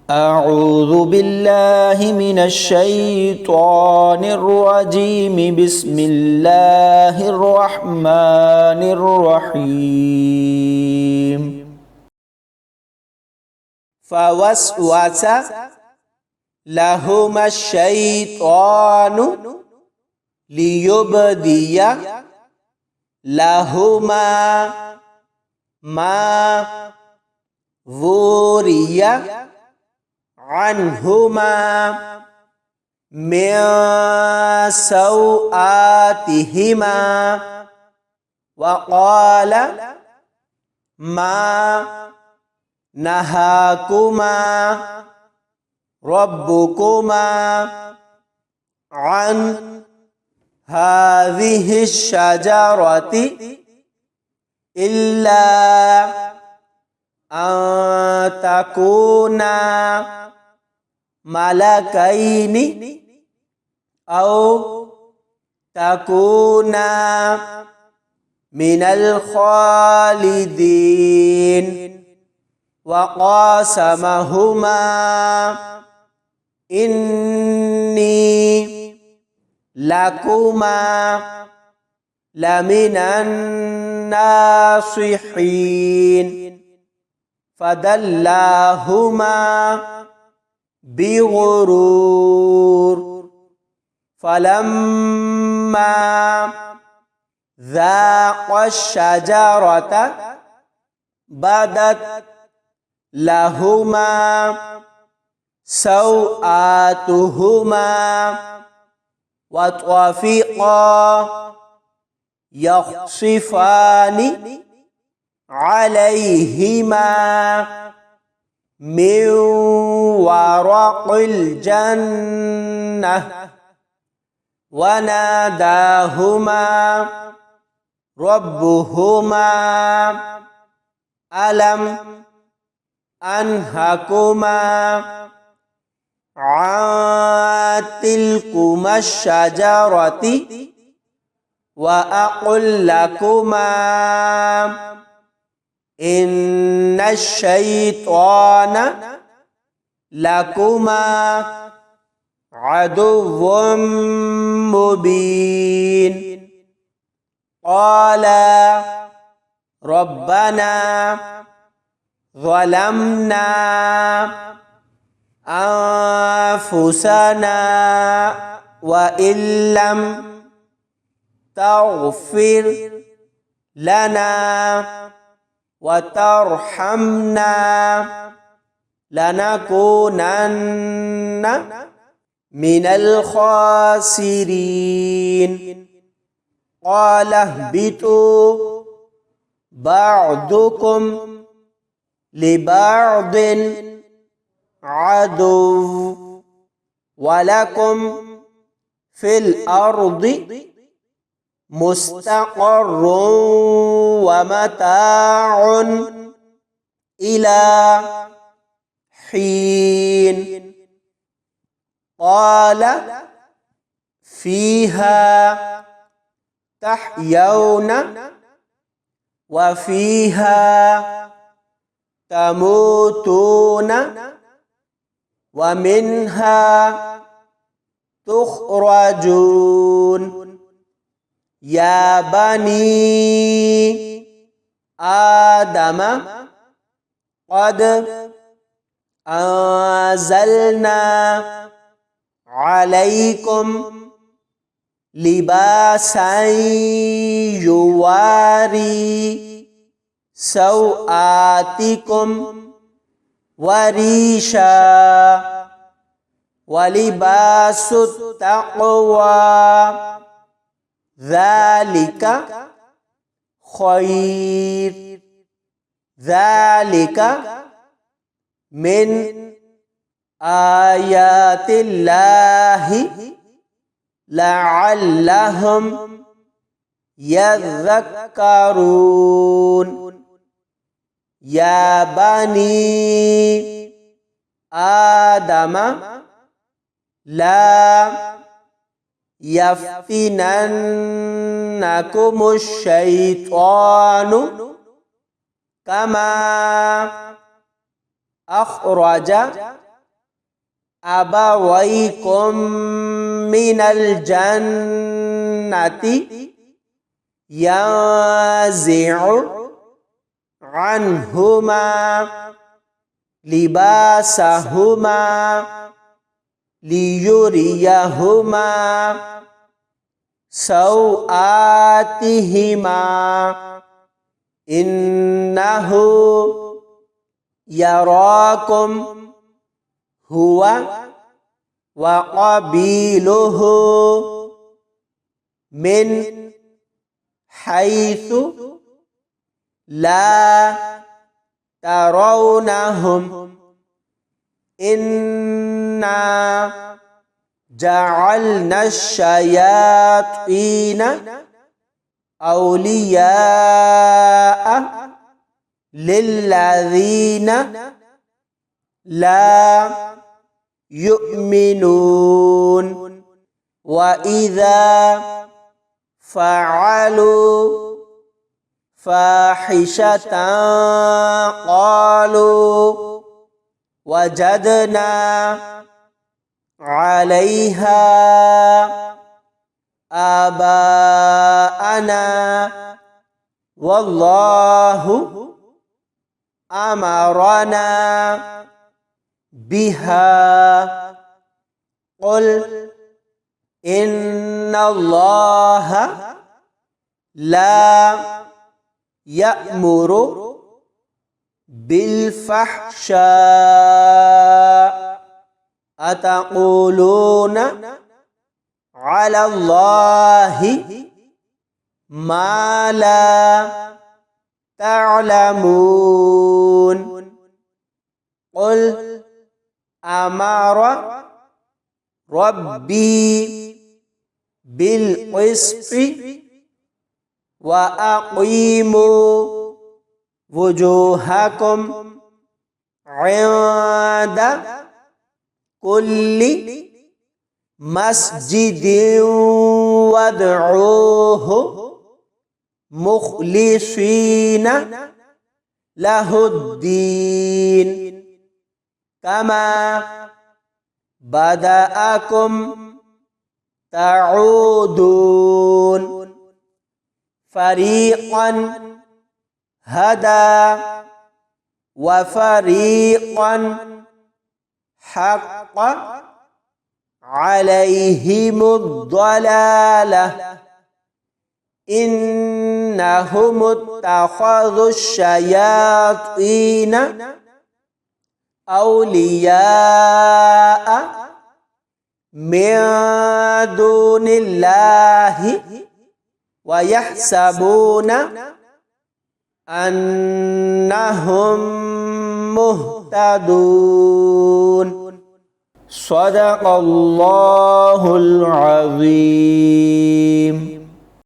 أعوذ بالله من الشيطان الرجيم بسم الله الرحمن الرحيم فوسوس لهما الشيطان ليبدي لهما ما وري عنهما من سوآتهما وقال ما نهاكما ربكما عن هذه الشجرة إلا أن تكونا ملكين أو تكونا من الخالدين وقاسمهما إني لكما لمن الناصحين فدلاهما بغرور فلما ذاقا الشجرة بدت لهما سوآتهما وطفقا يخصفان عليهما من ورق الجنة وناداهما ربهما ألم أنهكما عن تلكما الشجرة وأقل لكما إن الشيطان لكما عدو مبين قالا ربنا ظلمنا أنفسنا وإن لم تغفر لنا وترحمنا لنكونن من الخاسرين قال اهبطوا بعضكم لبعض عدو ولكم في الأرض مستقر ومتاع إلى حين قال فيها تحيون وفيها تموتون ومنها تخرجون يا بني آدم قد أنزلنا عليكم لباسا يواري سوآتكم وريشا ولباس التقوى ذلك خير ذلك من آيات الله لعلهم يذكرون يا بني آدم لا يفتننكم الشيطان كما أخرج أبويكم من الجنة ينزع عنهما لباسهما ليريهما سوآتهما إنه يراكم هو وقبيله من حيث لا ترونهم إنا جعلنا الشياطين أولياء للذين لا يؤمنون وإذا فعلوا فاحشة قالوا وجدنا عليها آباءنا والله أمرنا بها قل إن الله لا يأمر بالفحشاء أتقولون على الله ما لا تعلمون قل أمر ربي بالقسط وأقيموا وجوهكم عند كل مسجد وادعوه مخلصين له الدين كما بدأكم تعودون فريقا هدى وفريقا حق عليهم الضلالة إنهم اتخذوا الشياطين أولياء من دون الله ويحسبون أنهم مهتدون صدق الله العظيم.